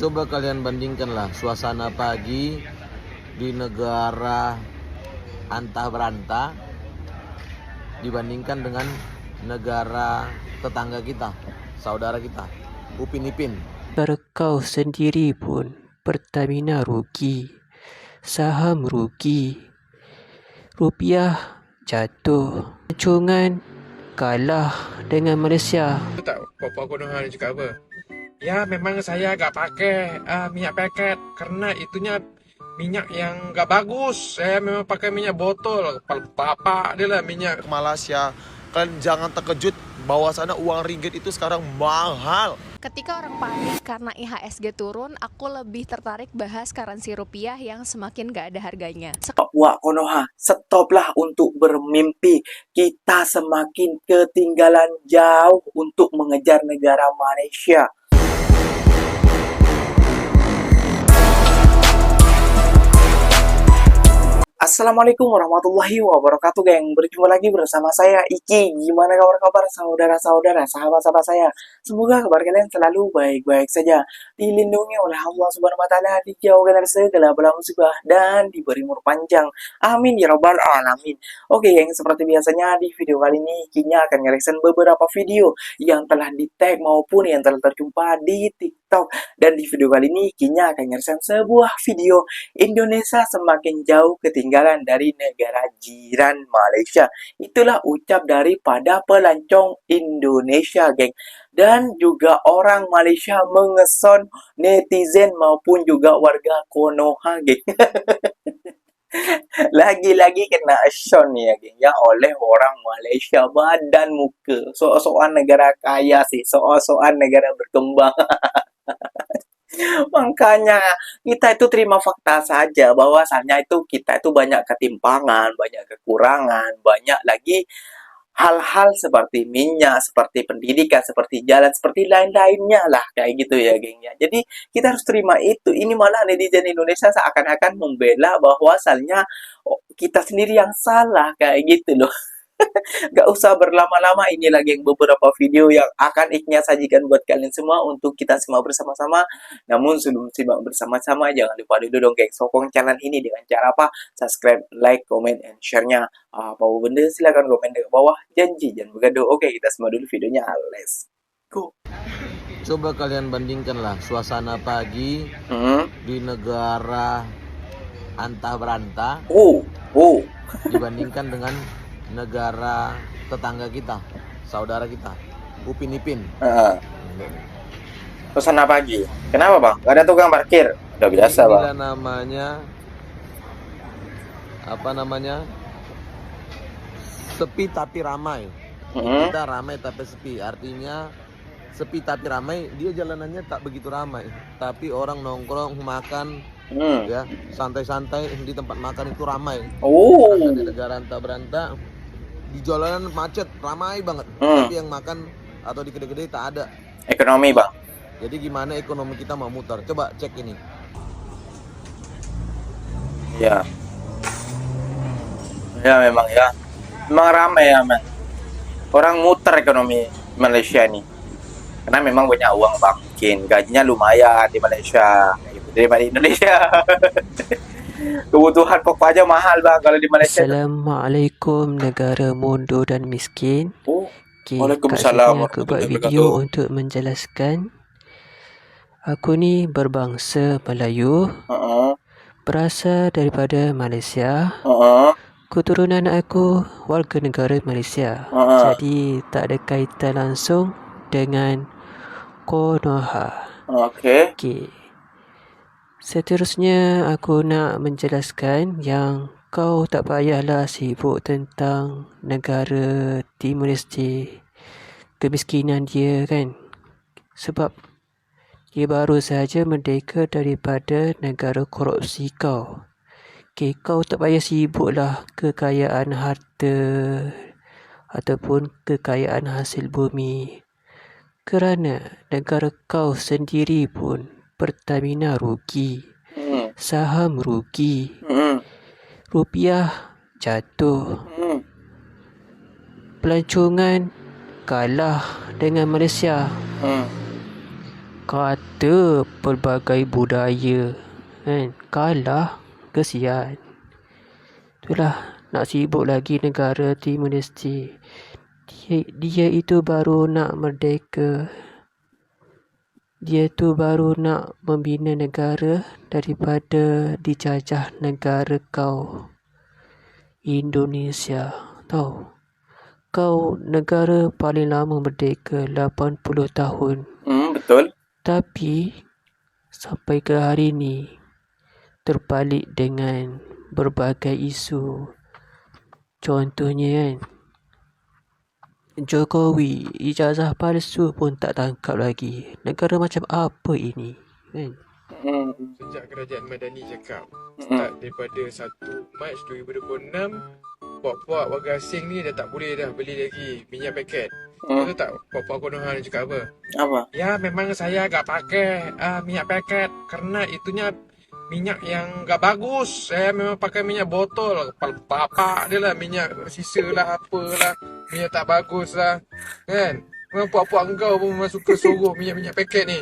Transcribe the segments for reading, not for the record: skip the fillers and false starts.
Coba kalian bandingkanlah suasana pagi di negara antah berantah dibandingkan dengan negara tetangga kita, saudara kita, Upin Ipin. Kau sendiri pun Pertamina rugi, saham rugi, rupiah jatuh, pelancongan kalah dengan Malaysia. Tak, Bapak Konoha ni cakap apa? Ya, memang saya agak pakai minyak paket karena itunya minyak yang gak bagus. Saya memang pakai minyak botol. Bapak dia lah minyak Malaysia. Kalian jangan terkejut bahwa sana uang ringgit itu sekarang mahal. Ketika orang panik karena IHSG turun, aku lebih tertarik bahas currency rupiah yang semakin gak ada harganya. Papua Konoha, stoplah untuk bermimpi. Kita semakin ketinggalan jauh untuk mengejar negara Malaysia. Assalamualaikum warahmatullahi wabarakatuh, geng. Berjumpa lagi bersama saya, Iki. Gimana kabar saudara-saudara, sahabat-sahabat saya? Semoga kabar kalian selalu baik-baik saja, dilindungi oleh Allah Subhanahu wa Ta'ala, dijauhkan dari segala bala musibah, dan diberi umur panjang. Amin ya rabbal alamin. Oke, geng, seperti biasanya di video kali ini Ikinya akan nge-reaction beberapa video yang telah di-tag maupun yang telah terjumpa di TikTok. Dan di video kali ini Ikinya akan nge-reaction sebuah video Indonesia semakin jauh ketinggalan dari negara jiran Malaysia. Itulah ucap daripada pelancong Indonesia, geng. Dan juga orang Malaysia mengeson netizen maupun juga warga Konoha, geng. Lagi-lagi kena action ya, geng, ya, oleh orang Malaysia. Badan muka, soal-soal negara kaya sih, soal-soal negara berkembang. Makanya kita itu terima fakta saja bahwasannya itu kita itu banyak ketimpangan, banyak kekurangan, banyak lagi hal-hal seperti minyak, seperti pendidikan, seperti jalan, seperti lain-lainnya lah kayak gitu ya, geng, ya. Jadi kita harus terima itu. Ini malah netizen Indonesia seakan-akan membela bahwasannya kita sendiri yang salah kayak gitu loh. Gak usah berlama-lama, ini lagi yang beberapa video yang akan Iknya sajikan buat kalian semua untuk kita semua bersama-sama. Namun sebelum simak bersama-sama, jangan lupa dulu dong, geng, sokong channel ini dengan cara apa? Subscribe, like, comment, and share-nya. Apa benda silahkan komen di bawah. Janji jangan bergaduh. Oke, kita semua dulu videonya. Let's go. Coba kalian bandingkanlah suasana pagi di negara antah berantah dibandingkan dengan negara tetangga kita, saudara kita, Upin Ipin. Suasana pagi. Kenapa, Bang? Gak ada tukang parkir. Udah biasa, Bang. Inilah namanya sepi tapi ramai. Kita ramai tapi sepi. Artinya sepi tapi ramai, dia jalanannya tak begitu ramai, tapi orang nongkrong makan ya santai-santai di tempat makan itu ramai. Karena di negara antah berantah di jalanan macet, ramai banget. Tapi yang makan atau di gede-gede tak ada. Ekonomi, Bang. Jadi gimana ekonomi kita mau mutar? Coba cek ini. Ya. Ya memang ya. Memang ramai ya, man. Orang muter ekonomi Malaysia nih. Karena memang banyak uang, Bang. Mungkin gajinya lumayan di Malaysia. Gitu. Daripada di Indonesia. Kebutuhan pokok aja mahal, Bang, kalau di Malaysia. Assalamualaikum negara mondo dan miskin. Waalaikumsalam Aku buat video untuk menjelaskan. Aku ni berbangsa Melayu, berasal daripada Malaysia. Keturunan aku warga negara Malaysia. Jadi tak ada kaitan langsung dengan Konoha. Oke. Seterusnya aku nak menjelaskan yang kau tak payahlah sibuk tentang negara Timur Leste, kemiskinan dia kan. Sebab dia baru saja merdeka daripada negara korupsi kau. Kau tak payah sibuklah kekayaan harta ataupun kekayaan hasil bumi. Kerana negara kau sendiri pun Pertamina rugi, saham rugi, rupiah jatuh, pelancongan kalah dengan Malaysia. kata pelbagai budaya kan kalah, kesian. Itulah, nak sibuk lagi negara Timur Leste. Dia itu baru nak merdeka. Dia tu baru nak membina negara daripada dijajah negara kau, Indonesia. Tahu? Kau negara paling lama merdeka 80 tahun. Betul. Tapi sampai ke hari ni terbalik dengan berbagai isu. Contohnya kan, Jokowi ijazah palsu pun tak tangkap lagi. Negara macam apa ini kan? Sejak kerajaan Madani cakap start daripada 1 Mac 2026, puak-puak warga asing ni dah tak boleh dah beli lagi minyak paket. Tahu tak puak-puak Konoha ni cakap apa? Apa? Ya memang saya agak pakai minyak paket kerana itunya minyak yang gak bagus. Saya memang pakai minyak botol. Papak dia lah, minyak sisa lah, apalah. Minyak tak bagus lah. Kan? Memang puak-puak engkau pun memang suka suruh minyak-minyak paket ni.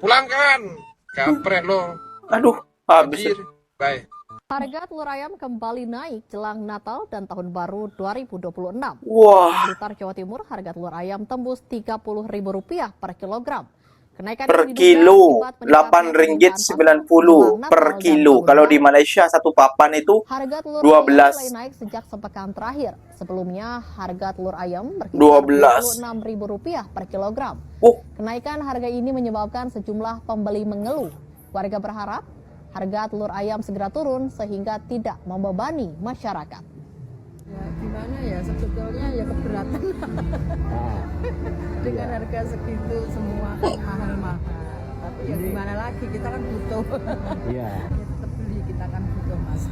Pulangkan! Kampret lo. Aduh, habis. Anjir. Bye. Harga telur ayam kembali naik jelang Natal dan Tahun Baru 2026. Wah, Blitar, Jawa Timur, harga telur ayam tembus Rp30.000 per kilogram. Kenaikan per ini diduga kilo akibat meningkatnya RM8.90 per kilo. Kalau di Malaysia satu papan itu harga telur 12. ayam mulai naik sejak sepekan terakhir. Sebelumnya harga telur ayam berkisar 12. Rp26.000 per kilogram. Kenaikan harga ini menyebabkan sejumlah pembeli mengeluh. Warga berharap harga telur ayam segera turun sehingga tidak membebani masyarakat. Ya gimana ya, sebetulnya ya keberatan dengan harga segitu semua mahal-mahal. Tapi ya gimana lagi, kita kan butuh. Iya. Ya tetap beli, kita kan butuh mas.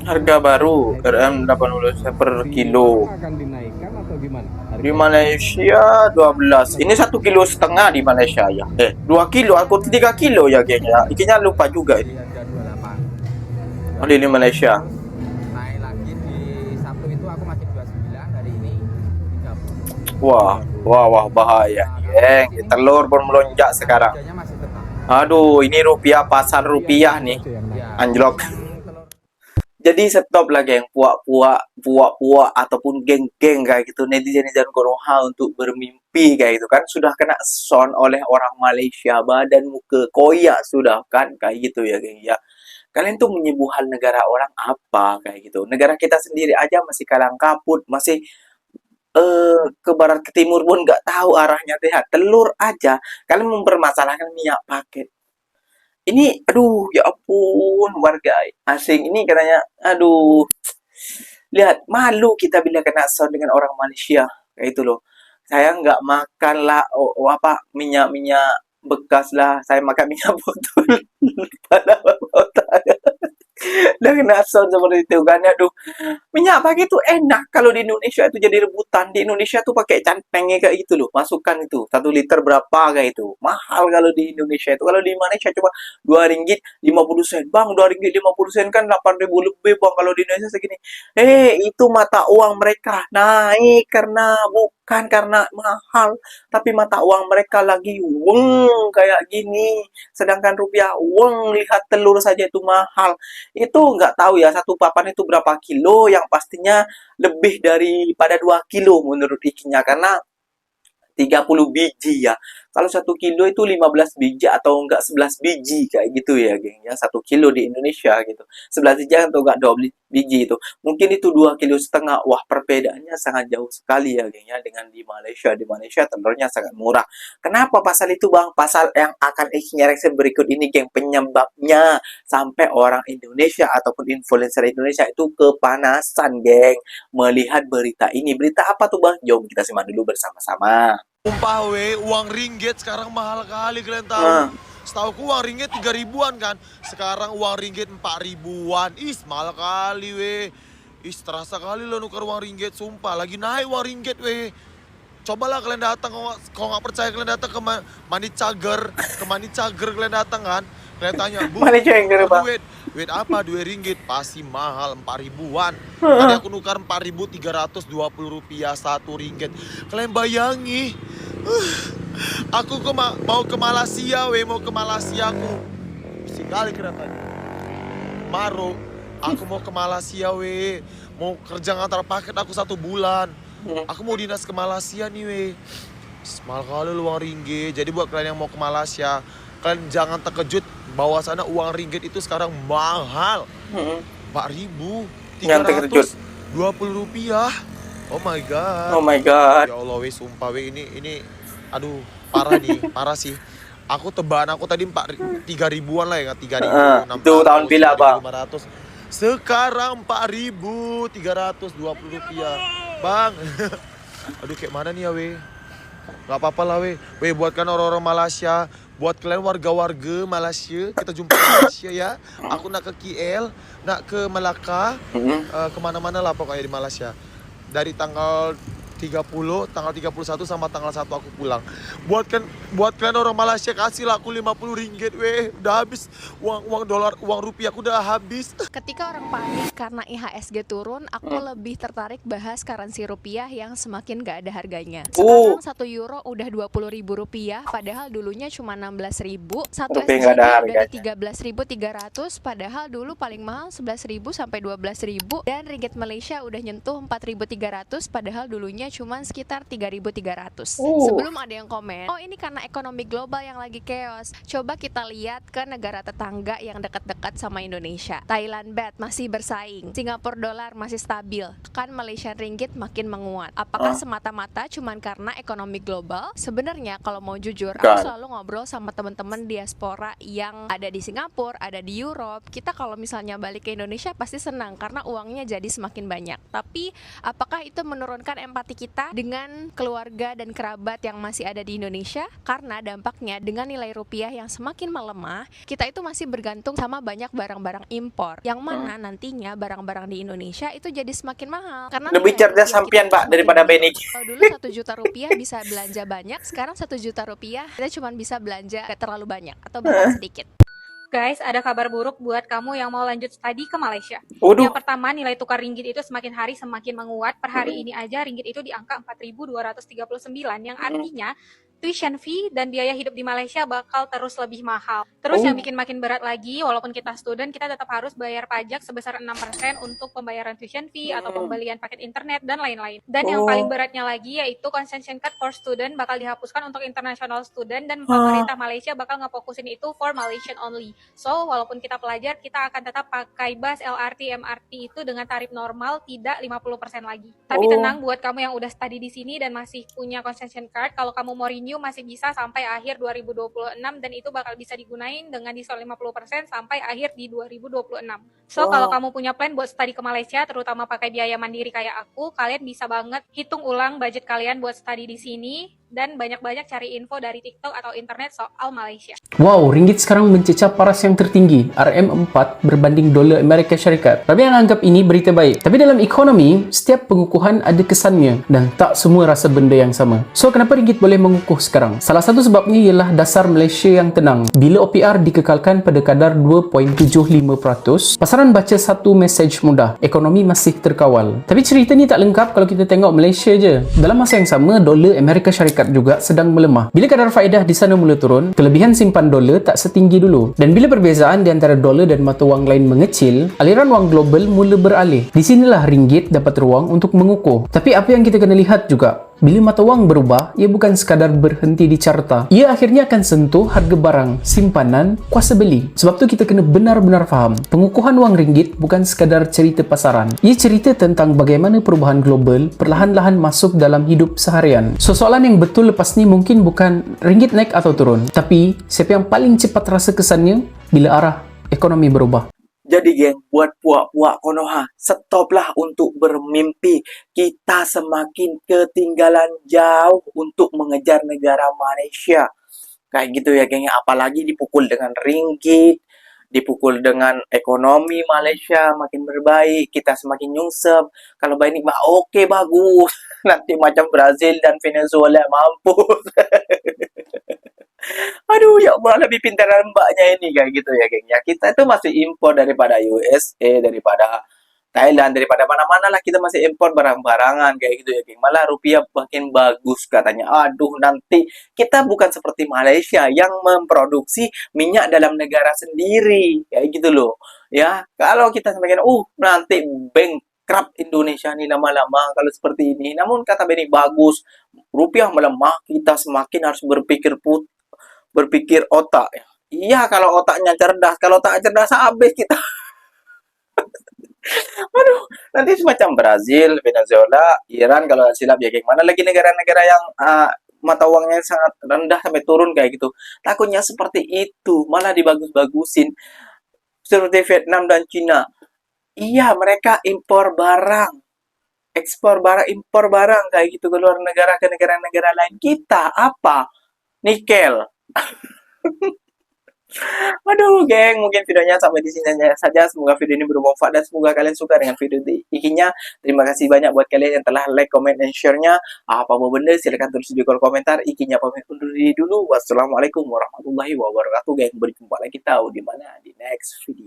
harga baru RM80 per kilo. Akan dinaikkan atau gimana? Di Malaysia 12. Ini 1,5 kilo di Malaysia ya. 2 kilo, aku 3 kilo ya kayaknya. Ikinya lupa juga ini. Harga 28. Oh, di Malaysia. Naik lagi di Sabtu itu aku masih 29, hari ini 30. Wah, bahaya. Geng, telur pun melonjak sekarang. Harganya masih tetap. Aduh, ini rupiah, pasar rupiah nih. Anjlok. Jadi stop lah geng, puak-puak ataupun geng-geng kayak gitu, netizen-netizen Konoha untuk bermimpi kayak gitu kan, sudah kena sound oleh orang Malaysia, badan muka koyak sudah kan, kayak gitu ya geng ya. Kalian tuh menyebut hal negara orang apa kayak gitu. Negara kita sendiri aja masih kalang kabut, masih ke barat ke timur pun nggak tahu arahnya. Lihat telur aja kalian mempermasalahkan minyak paket. Ini aduh ya ampun, warga asing ini katanya aduh, lihat malu kita bila kena sound dengan orang Malaysia kayak itu loh. Saya nggak makan lah apa minyak bekas lah, saya makan minyak botol. Pada dan kena sound seperti itu kan. Aduh, minyak pakai itu enak kalau di Indonesia itu jadi rebutan. Di Indonesia tuh pakai cantengnya kayak gitu loh, masukkan itu 1 liter berapa kayak itu, mahal kalau di Indonesia itu. Kalau di Malaysia coba RM2.50 bang, RM2.50 kan 8.000 lebih bang, kalau di Indonesia segini. Itu mata uang mereka naik karena bukan karena mahal, tapi mata uang mereka lagi weng kayak gini, sedangkan rupiah weng. Lihat telur saja itu mahal. Itu nggak tahu ya satu papan itu berapa kilo, yang pastinya lebih daripada 2 kilo menurut ikinya, karena 30 biji ya. Kalau 1 kilo itu 15 biji atau enggak 11 biji kayak gitu ya geng ya. 1 kilo di Indonesia gitu 11 biji atau enggak 12 biji itu. Mungkin itu 2,5 kilo. Wah, perbedaannya sangat jauh sekali ya geng ya dengan di Malaysia. Di Malaysia telurnya sangat murah. Kenapa pasal itu bang? Pasal yang akan reaction berikut ini geng, penyebabnya sampai orang Indonesia ataupun influencer Indonesia itu kepanasan geng melihat berita ini. Berita apa tuh bang? Jom kita simak dulu bersama-sama. Sumpah uang ringgit sekarang mahal kali, kalian tahu. Setauku uang ringgit 3 ribuan kan. Sekarang uang ringgit 4 ribuan. Mahal kali terasa kali lo nukar uang ringgit, sumpah. Lagi naik uang ringgit Cobalah kalian datang, kalau nggak percaya kalian datang ke Mani Cager kalian datang kan. Kalian tanya, Bu, duit apa? 2 ringgit. Pasti mahal, 4 ribuan. Tadi aku nukar 4.320 rupiah 1 ringgit. Kalian bayangi. Aku mau ke Malaysia, mau ke Malaysia aku. Pusing kali keretanya. Maro, aku mau ke Malaysia, mau kerja ngantar paket aku 1 bulan. Aku mau dinas ke Malaysia nih, mahal kali lu uang ringgit. Jadi buat kalian yang mau ke Malaysia, kalian jangan terkejut bahwa sana uang ringgit itu sekarang mahal. 4.320 rupiah. Oh my god. Oh my god. Ya Allah, sumpah ini aduh, parah sih. Aku tebakan aku tadi 3 ribuan lah ya, 3.600. Itu tahun bila, Bang? 3.500. Sekarang 4.320 rupiah. Bang. Aduh, kayak mana nih ya, Gak apa-apa lah, buat kan orang-orang Malaysia, buat kalian warga-warga Malaysia, kita jumpa di Malaysia ya. Aku nak ke KL, nak ke Melaka, kemana-mana lah pokoknya di Malaysia. Dari tanggal 30, tanggal 31 sama tanggal 1 aku pulang. Buat kalian orang Malaysia, kasihlah aku 50 ringgit, udah habis uang rupiah aku udah habis. Ketika orang panik karena IHSG turun, aku lebih tertarik bahas currency rupiah yang semakin gak ada harganya. Sekarang 1 euro udah 20.000 rupiah, padahal dulunya cuma 16.000. 1 SGD udah di 13.300, padahal dulu paling mahal 11.000 sampai 12.000. Dan ringgit Malaysia udah nyentuh 4.300, padahal dulunya cuma sekitar 3.300. Sebelum ada yang komen, oh ini karena ekonomi global yang lagi chaos. Coba kita lihat ke negara tetangga yang dekat-dekat sama Indonesia. Thailand baht masih bersaing, Singapura dolar masih stabil, kan Malaysian ringgit makin menguat. Apakah semata-mata cuman karena ekonomi global? Sebenarnya kalau mau jujur, aku selalu ngobrol sama teman-teman diaspora yang ada di Singapura, ada di Europe. Kita kalau misalnya balik ke Indonesia pasti senang karena uangnya jadi semakin banyak. Tapi apakah itu menurunkan empati kita dengan keluarga dan kerabat yang masih ada di Indonesia? Karena dampaknya dengan nilai rupiah yang semakin melemah, kita itu masih bergantung sama banyak barang-barang impor, yang mana nantinya barang-barang di Indonesia itu jadi semakin mahal. Karena lebih cerdas sampian, Pak, daripada Benik. Dulu 1 juta rupiah bisa belanja banyak, sekarang 1 juta rupiah kita cuma bisa belanja gak terlalu banyak atau bahkan sedikit. Guys, ada kabar buruk buat kamu yang mau lanjut studi ke Malaysia. Yang pertama, nilai tukar ringgit itu semakin hari semakin menguat. Per hari ini aja ringgit itu di angka 4.239, yang artinya tuition fee dan biaya hidup di Malaysia bakal terus lebih mahal. Terus yang bikin makin berat lagi, walaupun kita student, kita tetap harus bayar pajak sebesar 6% untuk pembayaran tuition fee atau pembelian paket internet dan lain-lain. Dan yang paling beratnya lagi yaitu concession card for student bakal dihapuskan untuk international student, dan pemerintah Malaysia bakal ngefokusin itu for Malaysian only. So, walaupun kita pelajar, kita akan tetap pakai bus, LRT, MRT itu dengan tarif normal, tidak 50% lagi. Tapi tenang, buat kamu yang udah study di sini dan masih punya concession card, kalau kamu mau renew masih bisa sampai akhir 2026, dan itu bakal bisa digunain dengan diskon 50% sampai akhir di 2026. So, kalau kamu punya plan buat study ke Malaysia, terutama pakai biaya mandiri kayak aku, kalian bisa banget hitung ulang budget kalian buat study di sini, dan banyak-banyak cari info dari TikTok atau internet soal Malaysia. Wow, ringgit sekarang mencecah paras yang tertinggi, RM4 berbanding dolar Amerika Syarikat. Tapi yang anggap ini berita baik. Tapi dalam ekonomi, setiap pengukuhan ada kesannya dan tak semua rasa benda yang sama. So, kenapa ringgit boleh mengukuh sekarang? Salah satu sebabnya ialah dasar Malaysia yang tenang. Bila OPR dikekalkan pada kadar 2.75%, pasaran baca satu mesej mudah. Ekonomi masih terkawal. Tapi cerita ni tak lengkap kalau kita tengok Malaysia je. Dalam masa yang sama, dolar Amerika Syarikat juga sedang melemah. Bila kadar faedah di sana mula turun, kelebihan simpan dolar tak setinggi dulu. Dan bila perbezaan di antara dolar dan mata wang lain mengecil, aliran wang global mula beralih. Di sinilah ringgit dapat ruang untuk mengukuh. Tapi apa yang kita kena lihat juga, bila mata wang berubah, ia bukan sekadar berhenti di carta. Ia akhirnya akan sentuh harga barang, simpanan, kuasa beli. Sebab tu kita kena benar-benar faham, pengukuhan wang ringgit bukan sekadar cerita pasaran. Ia cerita tentang bagaimana perubahan global perlahan-lahan masuk dalam hidup seharian. So, soalan yang betul lepas ni mungkin bukan ringgit naik atau turun, tapi siapa yang paling cepat rasa kesannya bila arah ekonomi berubah. Jadi geng, buat puak-puak Konoha, stoplah untuk bermimpi. Kita semakin ketinggalan jauh untuk mengejar negara Malaysia. Kayak gitu ya geng, apalagi dipukul dengan ringgit, dipukul dengan ekonomi Malaysia makin berbaik, kita semakin nyungsep. Kalau baik oke bagus, nanti macam Brazil dan Venezuela mampus. Aduh ya Allah, lebih pintaran mbaknya ini kayak gitu ya geng ya. Kita itu masih impor daripada USA, daripada Thailand, daripada mana-mana lah kita masih impor barang-barangan kayak gitu ya, geng. Malah rupiah makin bagus katanya. Aduh, nanti kita bukan seperti Malaysia yang memproduksi minyak dalam negara sendiri kayak gitu loh. Ya, kalau kita semakin nanti bankrupt Indonesia nih lama-lama kalau seperti ini. Namun kata Benny bagus, rupiah melemah, kita semakin harus berpikir otak ya. Iya, kalau otaknya cerdas, kalau tak cerdas habis kita. Aduh, nanti semacam Brazil, Venezuela, Iran kalau silap ya, geng. Mana lagi negara-negara yang mata uangnya sangat rendah sampai turun kayak gitu. Takutnya seperti itu, malah dibagus-bagusin. Seperti Vietnam dan Cina. Iya, mereka impor barang, ekspor barang, impor barang kayak gitu ke luar negara, ke negara-negara lain. Kita apa? Nikel. Aduh, geng, mungkin videonya sampai di sini saja. Semoga video ini bermanfaat dan semoga kalian suka dengan video ikinya. Terima kasih banyak buat kalian yang telah like, comment, dan share-nya. Apa-apa benda silahkan tulis di kolom komentar. Ikinya pamit undur diri dulu. Wassalamualaikum warahmatullahi wabarakatuh, geng. Berjumpa lagi tahu di mana di next video.